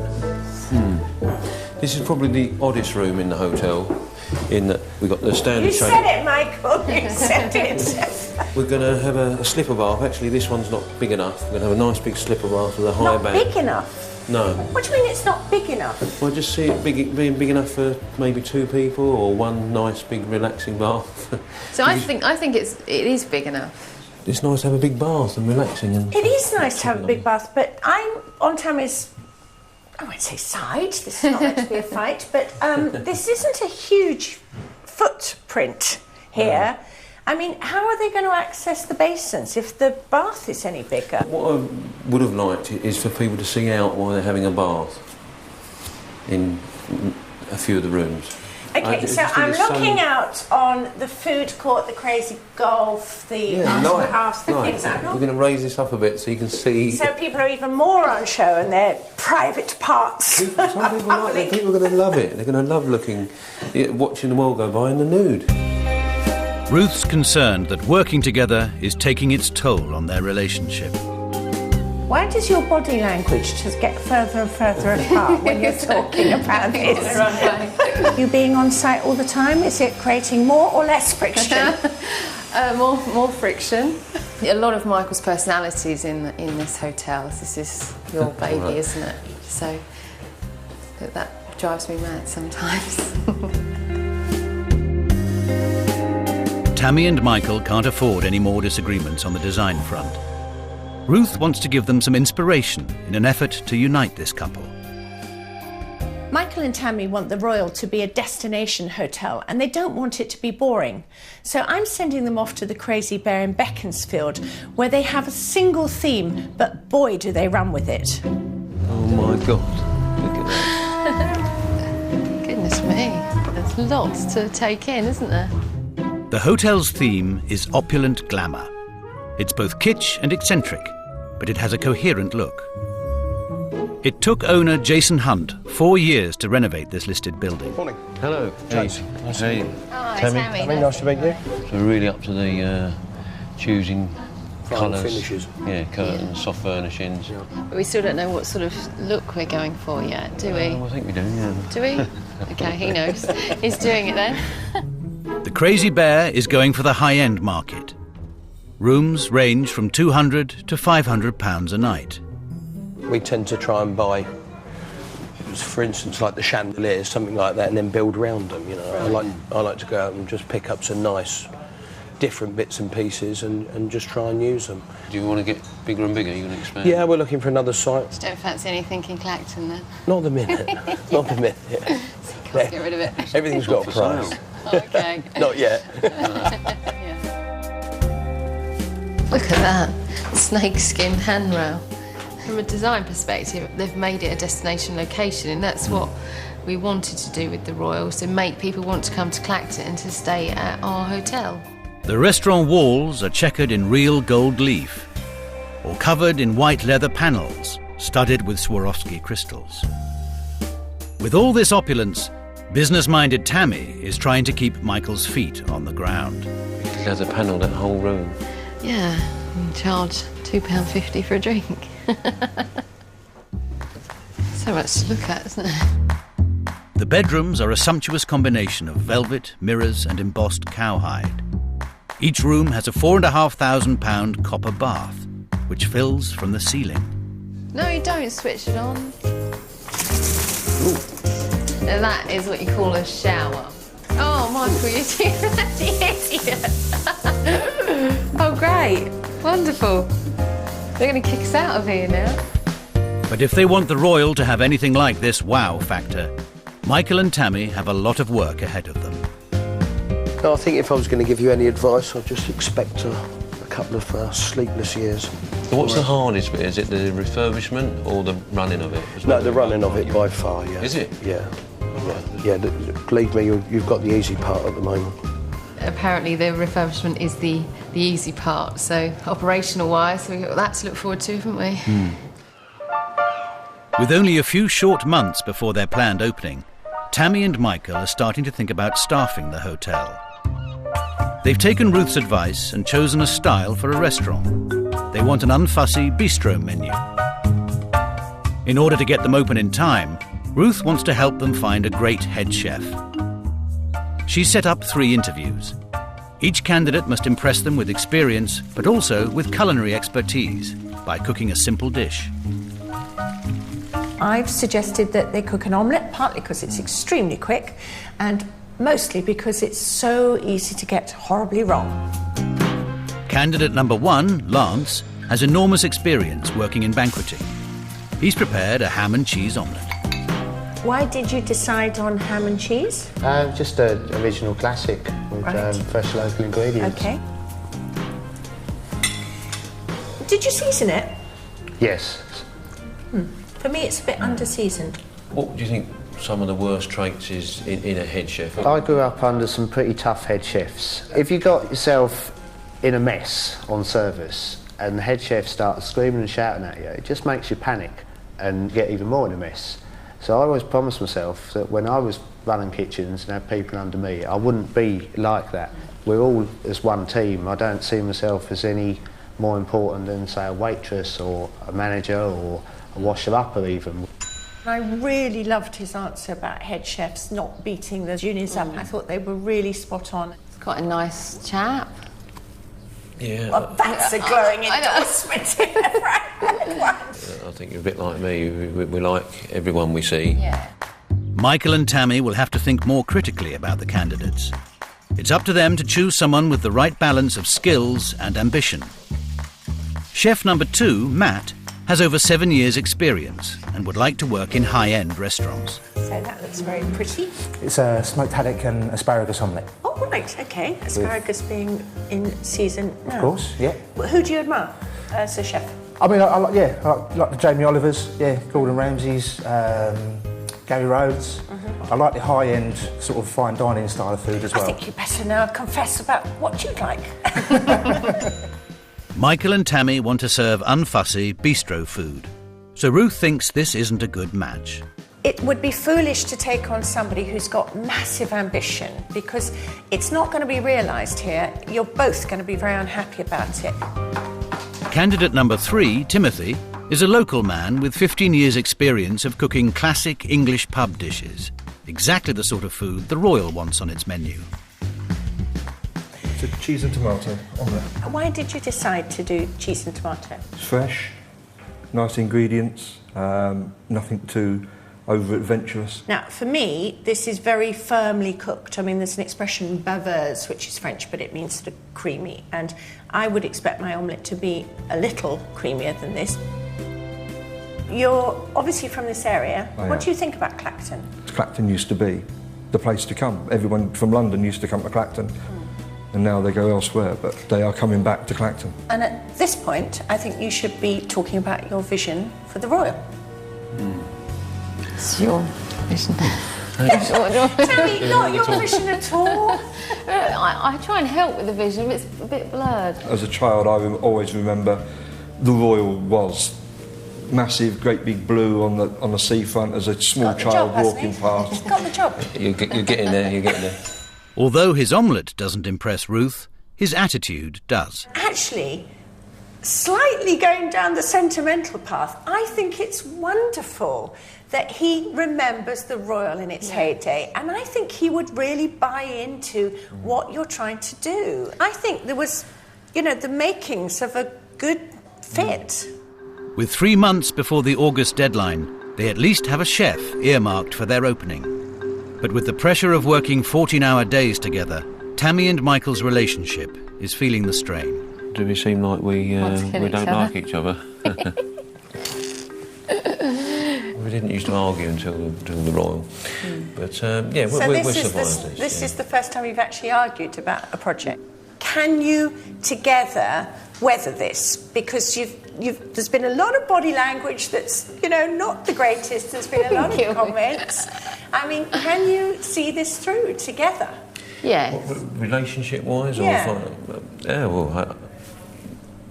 [SPEAKER 5] This is probably the oddest room in the hotel, in that we've got the standard shape.
[SPEAKER 2] You said it, Michael, you said it.
[SPEAKER 5] We're going to have a slipper bath. Actually, this one's not big enough. We're going to have a nice big slipper bath with a high back.
[SPEAKER 2] Not big enough?
[SPEAKER 5] No.
[SPEAKER 2] What do you mean it's not big enough?
[SPEAKER 5] Well, I just see it being big enough for maybe 2 people, or one nice big relaxing bath.
[SPEAKER 3] So I think it is big enough.
[SPEAKER 5] It's nice to have a big bath and relaxing. And
[SPEAKER 2] it is nice to have a big bath, but I'm on Tammy's, I won't say side, this is not meant to be a fight, but this isn't a huge footprint here. I mean, how are they going to access the basins if the bath is any bigger?
[SPEAKER 5] What I would have liked is for people to see out while they're having a bath in a few of the rooms.
[SPEAKER 2] Okay, so I'm looking out on the food court, the crazy golf, the house, the things like that.
[SPEAKER 5] We're going to raise this up a bit so you can see.
[SPEAKER 2] So people are even more on show and their private parts.
[SPEAKER 5] Some people like it. People are going to love it. They're going to love watching the world go by in the nude.
[SPEAKER 1] Ruth's concerned that working together is taking its toll on their relationship.
[SPEAKER 2] Why does your body language just get further and further apart when you're talking about this? You being on site all the time, is it creating more or less friction?
[SPEAKER 12] More friction. A lot of Michael's personalities in this hotel. This is your baby, right, isn't it? So that drives me mad sometimes.
[SPEAKER 1] Tammy and Michael can't afford any more disagreements on the design front. Ruth wants to give them some inspiration in an effort to unite this couple.
[SPEAKER 2] Michael and Tammy want the Royal to be a destination hotel and they don't want it to be boring. So I'm sending them off to the Crazy Bear in Beaconsfield where they have a single theme, but boy do they run with it.
[SPEAKER 5] Oh my God, look at that.
[SPEAKER 12] Goodness me, there's lots to take in, isn't there?
[SPEAKER 1] The hotel's theme is opulent glamour. It's both kitsch and eccentric, but it has a coherent look. It took owner Jason Hunt 4 years to renovate this listed building.
[SPEAKER 13] Morning.
[SPEAKER 5] Hello.
[SPEAKER 13] James.
[SPEAKER 5] Nice to meet you.
[SPEAKER 12] Hi,
[SPEAKER 13] Tammy. Nice to meet you.
[SPEAKER 5] So we're really up to the choosing colours.
[SPEAKER 13] Finishes.
[SPEAKER 5] Yeah, curtains, soft furnishings. Yeah.
[SPEAKER 12] But we still don't know what sort of look we're going for yet, do we?
[SPEAKER 5] I think we do, yeah.
[SPEAKER 12] Do we? Okay, he knows. He's doing it then.
[SPEAKER 1] The Crazy Bear is going for the high-end market. Rooms range from £200 to £500 a night.
[SPEAKER 13] We tend to try and buy, for instance, like the chandeliers, something like that, and then build around them. You know, right. I like to go out and just pick up some nice, different bits and pieces, and just try and use them.
[SPEAKER 5] Do you want to get bigger and bigger? Are you going to expand?
[SPEAKER 13] Yeah, we're looking for another site.
[SPEAKER 12] Just don't fancy anything in Clacton then?
[SPEAKER 13] Not the minute. Not the minute.
[SPEAKER 12] So you can't get rid of it.
[SPEAKER 13] Everything's got a price.
[SPEAKER 12] Oh, okay.
[SPEAKER 13] Not yet.
[SPEAKER 12] Yeah. Look at that snakeskin handrail. From a design perspective, they've made it a destination location, and that's what we wanted to do with the Royal, to make people want to come to Clacton and to stay at our hotel.
[SPEAKER 1] The restaurant walls are checkered in real gold leaf, or covered in white leather panels studded with Swarovski crystals. With all this opulence, business-minded Tammy is trying to keep Michael's feet on the ground.
[SPEAKER 5] There's a panel, that whole room.
[SPEAKER 12] Yeah, you charge £2.50 for a drink. So much to look at, isn't it?
[SPEAKER 1] The bedrooms are a sumptuous combination of velvet, mirrors and embossed cowhide. Each room has a £4,500 copper bath, which fills from the ceiling.
[SPEAKER 12] No, you don't switch it on. Ooh. And that is what you call a shower. Oh, Michael, you're too bloody idiot. Oh, great. Wonderful. They're going to kick us out of here now.
[SPEAKER 1] But if they want the Royal to have anything like this wow factor, Michael and Tammy have a lot of work ahead of them.
[SPEAKER 13] No, I think if I was going to give you any advice, I'd just expect a couple of sleepless years.
[SPEAKER 5] So what's the hardest bit? Is it the refurbishment or the running of it?
[SPEAKER 13] No, the running of it by far, yeah.
[SPEAKER 5] Is it?
[SPEAKER 13] Yeah. Yeah, believe me, you've got the easy part at the moment.
[SPEAKER 12] Apparently the refurbishment is the easy part, so operational-wise, we've got that to look forward to, haven't we?
[SPEAKER 1] With only a few short months before their planned opening, Tammy and Michael are starting to think about staffing the hotel. They've taken Ruth's advice and chosen a style for a restaurant. They want an unfussy bistro menu. In order to get them open in time, Ruth wants to help them find a great head chef. She's set up 3 interviews. Each candidate must impress them with experience, but also with culinary expertise by cooking a simple dish.
[SPEAKER 2] I've suggested that they cook an omelette, partly because it's extremely quick, and mostly because it's so easy to get horribly wrong.
[SPEAKER 1] Candidate number 1, Lance, has enormous experience working in banqueting. He's prepared a ham and cheese omelette.
[SPEAKER 6] Why did you decide on ham and cheese?
[SPEAKER 14] Just an original classic with fresh local ingredients.
[SPEAKER 6] Okay. Did you season it?
[SPEAKER 14] Yes.
[SPEAKER 6] For me, it's a bit under-seasoned.
[SPEAKER 5] What do you think some of the worst traits is in a head chef?
[SPEAKER 14] I grew up under some pretty tough head chefs. If you got yourself in a mess on service and the head chef starts screaming and shouting at you, it just makes you panic and get even more in a mess. So I always promised myself that when I was running kitchens and had people under me, I wouldn't be like that. We're all as one team. I don't see myself as any more important than, say, a waitress or a manager or a washer-upper even.
[SPEAKER 6] I really loved his answer about head chefs not beating the juniors up. I thought they were really spot on.
[SPEAKER 3] He's quite a nice chap.
[SPEAKER 5] Yeah.
[SPEAKER 6] Well, that's a glowing endorsement.
[SPEAKER 5] I think you're a bit like me. We like everyone we see.
[SPEAKER 3] Yeah.
[SPEAKER 1] Michael and Tammy will have to think more critically about the candidates. It's up to them to choose someone with the right balance of skills and ambition. Chef number 2, Matt, has over 7 years' experience and would like to work in high-end restaurants.
[SPEAKER 6] So that looks very pretty.
[SPEAKER 15] It's a smoked haddock and asparagus omelette.
[SPEAKER 6] Oh, right, OK. Asparagus being in season now.
[SPEAKER 15] Of course, yeah.
[SPEAKER 6] Who do you admire as a chef?
[SPEAKER 15] I mean, I like the Jamie Olivers, Gordon Ramsays, Gary Rhodes. I like the high-end, sort of fine dining style of food as well.
[SPEAKER 6] I think you better now confess about what you like.
[SPEAKER 1] Michael and Tammy want to serve unfussy bistro food, so Ruth thinks this isn't a good match.
[SPEAKER 6] It would be foolish to take on somebody who's got massive ambition, because it's not going to be realised here. You're both going to be very unhappy about it.
[SPEAKER 1] Candidate number 3, Timothy, is a local man with 15 years' experience of cooking classic English pub dishes. Exactly the sort of food the Royal wants on its menu.
[SPEAKER 16] It's a cheese and tomato omelette.
[SPEAKER 6] Why did you decide to do cheese and tomato?
[SPEAKER 16] It's fresh, nice ingredients, nothing too over-adventurous.
[SPEAKER 6] Now, for me, this is very firmly cooked. I mean, there's an expression, baveuse, which is French, but it means sort of creamy. And I would expect my omelette to be a little creamier than this. You're obviously from this area. What do you think about Clacton?
[SPEAKER 16] Clacton used to be the place to come. Everyone from London used to come to Clacton. And now they go elsewhere, but they are coming back to Clacton.
[SPEAKER 6] And at this point, I think you should be talking about your vision for the Royal.
[SPEAKER 3] It's your vision.
[SPEAKER 6] Tell me, not your vision at all.
[SPEAKER 3] I try and help with the vision, but it's a bit blurred.
[SPEAKER 16] As a child, I always remember the Royal was massive, great big blue on the seafront as a small child walking past.
[SPEAKER 6] Got the job.
[SPEAKER 5] You're getting there, you're getting there.
[SPEAKER 1] Although his omelette doesn't impress Ruth, his attitude does.
[SPEAKER 6] Actually, slightly going down the sentimental path, I think it's wonderful that he remembers the Royal in its heyday, and I think he would really buy into what you're trying to do. I think there was, the makings of a good fit.
[SPEAKER 1] With 3 months before the August deadline, they at least have a chef earmarked for their opening. But with the pressure of working 14-hour days together, Tammy and Michael's relationship is feeling the strain.
[SPEAKER 5] Do we seem like we don't like each other? We didn't used to argue until the Royal. But we're survivors.
[SPEAKER 6] This is the first time you've actually argued about a project. Can you together weather this? Because there's been a lot of body language that's not the greatest. There's been a lot of comments. I mean, can you see this through together?
[SPEAKER 3] Yeah.
[SPEAKER 5] Relationship-wise,
[SPEAKER 6] yeah.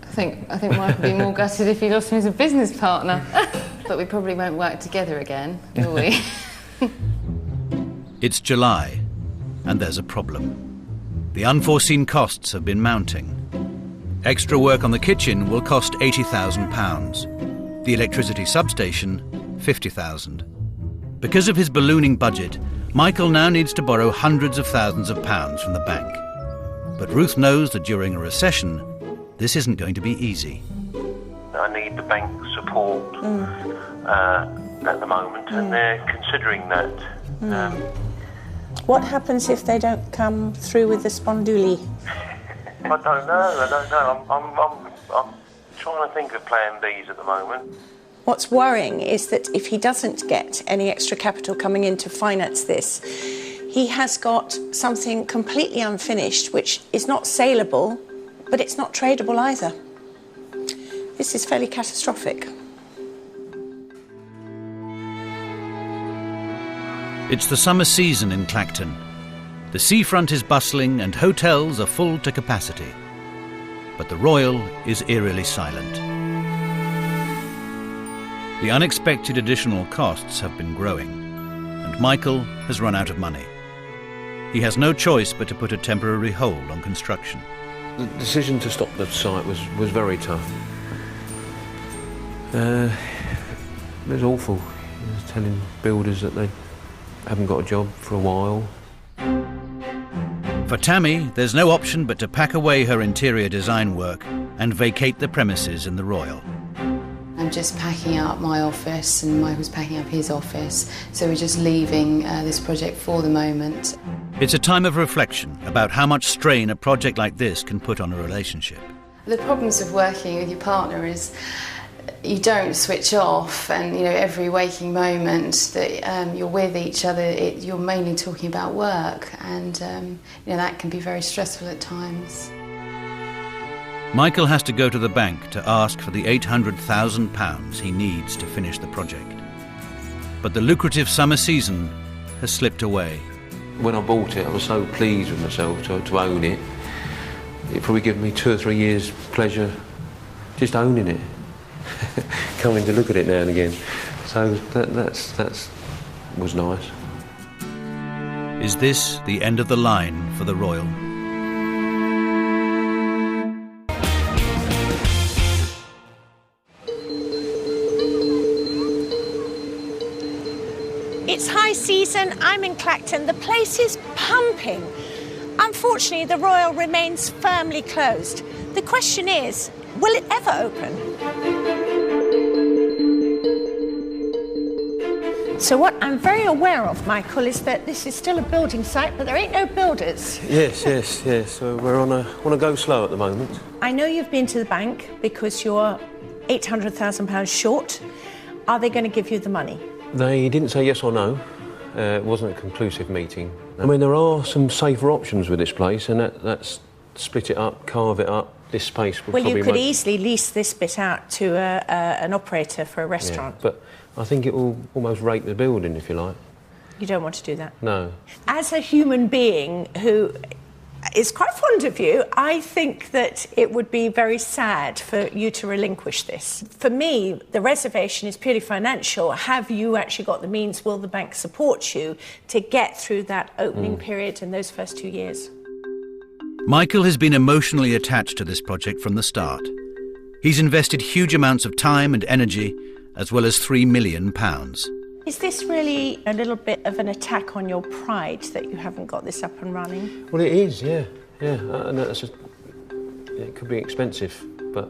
[SPEAKER 3] I think Mike would be more gutted if he lost me as a business partner. But we probably won't work together again, will we?
[SPEAKER 1] It's July, and there's a problem. The unforeseen costs have been mounting. Extra work on the kitchen will cost £80,000. The electricity substation, £50,000. Because of his ballooning budget, Michael now needs to borrow hundreds of thousands of pounds from the bank. But Ruth knows that during a recession, this isn't going to be easy.
[SPEAKER 5] I need the bank support at the moment, and they're considering that.
[SPEAKER 6] What happens if they don't come through with the sponduli?
[SPEAKER 5] I don't know. I'm trying to think of plan Bs at the moment.
[SPEAKER 6] What's worrying is that if he doesn't get any extra capital coming in to finance this, he has got something completely unfinished, which is not saleable, but it's not tradable either. This is fairly catastrophic.
[SPEAKER 1] It's the summer season in Clacton. The seafront is bustling and hotels are full to capacity. But the Royal is eerily silent. The unexpected additional costs have been growing, and Michael has run out of money. He has no choice but to put a temporary hold on construction.
[SPEAKER 5] The decision to stop the site was very tough. It was awful. It was telling builders that they haven't got a job for a while.
[SPEAKER 1] For Tammy, there's no option but to pack away her interior design work and vacate the premises in the Royal.
[SPEAKER 3] I'm just packing up my office and Michael's packing up his office, so we're just leaving this project for the moment.
[SPEAKER 1] It's a time of reflection about how much strain a project like this can put on a relationship.
[SPEAKER 3] The problems of working with your partner is you don't switch off, and every waking moment that you're with each other, you're mainly talking about work, and that can be very stressful at times.
[SPEAKER 1] Michael has to go to the bank to ask for the £800,000 he needs to finish the project. But the lucrative summer season has slipped away.
[SPEAKER 5] When I bought it, I was so pleased with myself to own it. It probably gave me 2 or 3 years' pleasure just owning it. Coming to look at it now and again. So that was nice.
[SPEAKER 1] Is this the end of the line for the Royal?
[SPEAKER 2] It's high season, I'm in Clacton, the place is pumping. Unfortunately, the Royal remains firmly closed. The question is, will it ever open? So what I'm very aware of, Michael, is that this is still a building site, but there ain't no builders.
[SPEAKER 5] Yes. So we're on a go slow at the moment.
[SPEAKER 2] I know you've been to the bank because you're £800,000 short. Are they going to give you the money?
[SPEAKER 5] They didn't say yes or no. It wasn't a conclusive meeting. I mean, there are some safer options with this place, and that's split it up, carve it up. This space would
[SPEAKER 2] well,
[SPEAKER 5] probably...
[SPEAKER 2] you could easily lease this bit out to an operator for a restaurant.
[SPEAKER 5] Yeah, but I think it will almost rape the building, if you like.
[SPEAKER 2] You don't want to do that?
[SPEAKER 5] No.
[SPEAKER 2] As a human being who is quite fond of you, I think that it would be very sad for you to relinquish this. For me, the reservation is purely financial. Have you actually got the means? Will the bank support you to get through that opening period in those first 2 years?
[SPEAKER 1] Michael has been emotionally attached to this project from the start. He's invested huge amounts of time and energy, as well as £3 million.
[SPEAKER 2] Is this really a little bit of an attack on your pride that you haven't got this up and running?
[SPEAKER 5] Well, it is, yeah. And it could be expensive, but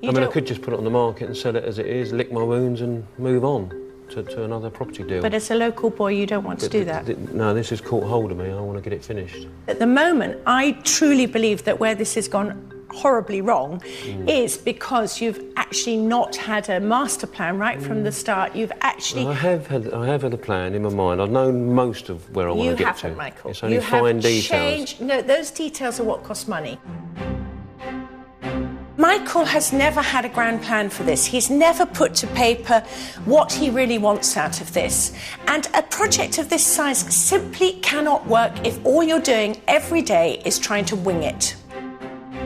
[SPEAKER 5] I could just put it on the market and sell it as it is, lick my wounds and move on to another property deal.
[SPEAKER 2] But as a local boy, you don't want to do that?
[SPEAKER 5] No, this has caught hold of me. I want to get it finished.
[SPEAKER 2] At the moment, I truly believe that where this has gone horribly wrong is because you've actually not had a master plan right from the start. You've actually...
[SPEAKER 5] I have had a plan in my mind. I've known most of where I want to get to.
[SPEAKER 2] You haven't, Michael.
[SPEAKER 5] It's only fine details.
[SPEAKER 2] No, those details are what cost money. Michael has never had a grand plan for this. He's never put to paper what he really wants out of this. And a project of this size simply cannot work if all you're doing every day is trying to wing it.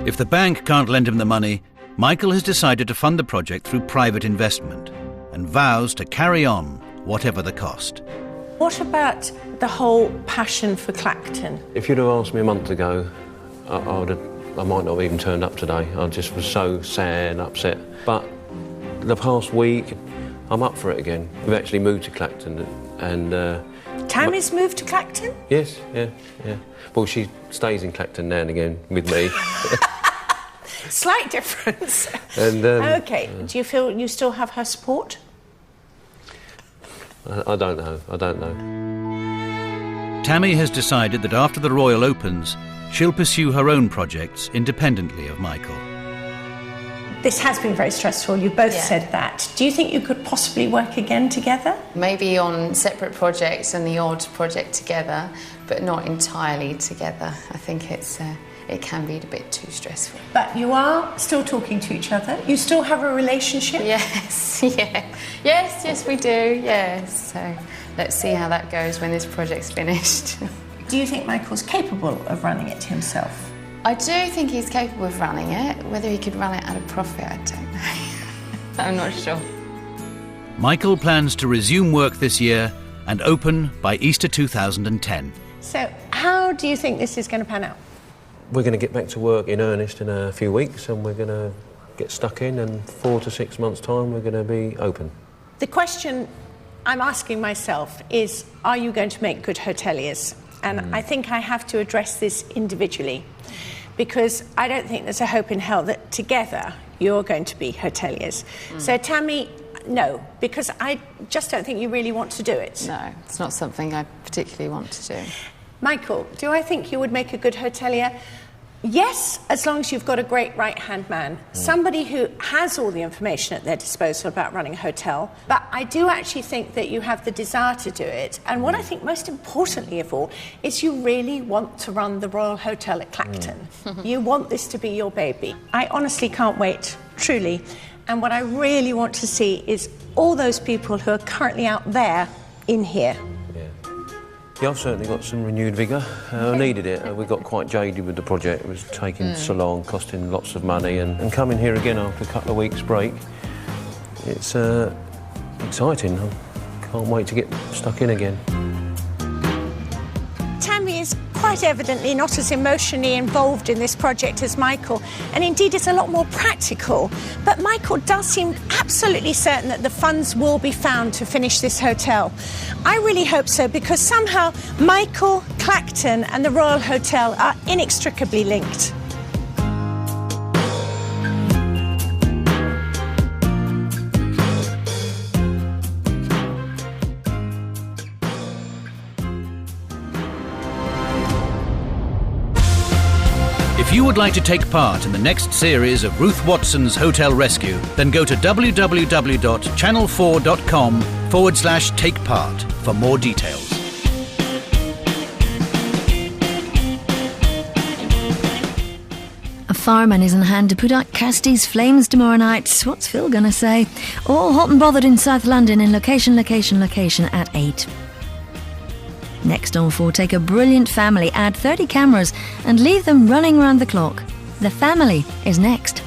[SPEAKER 1] If the bank can't lend him the money, Michael has decided to fund the project through private investment and vows to carry on whatever the cost.
[SPEAKER 2] What about the whole passion for Clacton?
[SPEAKER 5] If you'd have asked me a month ago, I might not have even turned up today. I just was so sad and upset. But the past week, I'm up for it again. We've actually moved to Clacton and...
[SPEAKER 2] Tammy's moved to Clacton?
[SPEAKER 5] Yes, yeah. Well, she stays in Clacton now and again with me.
[SPEAKER 2] Slight difference.
[SPEAKER 5] And,
[SPEAKER 2] OK, do you feel you still have her support?
[SPEAKER 5] I don't know.
[SPEAKER 1] Tammy has decided that after the Royal opens, she'll pursue her own projects independently of Michael.
[SPEAKER 2] This has been very stressful. You both said that. Do you think you could possibly work again together?
[SPEAKER 3] Maybe on separate projects and the odd project together, but not entirely together. I think it can be a bit too stressful.
[SPEAKER 2] But you are still talking to each other? You still have a relationship?
[SPEAKER 3] Yes, yes, we do, yes. So let's see how that goes when this project's finished.
[SPEAKER 2] Do you think Michael's capable of running it himself?
[SPEAKER 3] I do think he's capable of running it. Whether he could run it at a profit, I don't know. I'm not sure.
[SPEAKER 1] Michael plans to resume work this year and open by Easter 2010.
[SPEAKER 2] So how do you think this is going to pan out?
[SPEAKER 5] We're going to get back to work in earnest in a few weeks, and we're going to get stuck in, and 4 to 6 months' time we're going to be open.
[SPEAKER 2] The question I'm asking myself is, are you going to make good hoteliers? And I think I have to address this individually, because I don't think there's a hope in hell that together you're going to be hoteliers. So Tammy, no, because I just don't think you really want to do it.
[SPEAKER 3] No, it's not something I particularly want to do.
[SPEAKER 2] Michael, do I think you would make a good hotelier? Yes, as long as you've got a great right-hand man, somebody who has all the information at their disposal about running a hotel. But I do actually think that you have the desire to do it. And what I think most importantly of all is you really want to run the Royal Hotel at Clacton. You want this to be your baby. I honestly can't wait, truly. And what I really want to see is all those people who are currently out there in here.
[SPEAKER 5] Yeah, I've certainly got some renewed vigour. I needed it. We got quite jaded with the project. It was taking so long, costing lots of money, and coming here again after a couple of weeks' break, it's exciting. I can't wait to get stuck in again.
[SPEAKER 2] Tammy is quite evidently not as emotionally involved in this project as Michael, and indeed is a lot more practical. But Michael does seem absolutely certain that the funds will be found to finish this hotel. I really hope so, because somehow Michael, Clacton and the Royal Hotel are inextricably linked.
[SPEAKER 1] If you would like to take part in the next series of Ruth Watson's Hotel Rescue, then go to www.channel4.com/take-part for more details.
[SPEAKER 17] A fireman is on hand to put out Casty's flames tomorrow night. What's Phil gonna say? All hot and bothered in South London in location at 8. Next on 4, take a brilliant family, add 30 cameras and leave them running round the clock. The Family is next.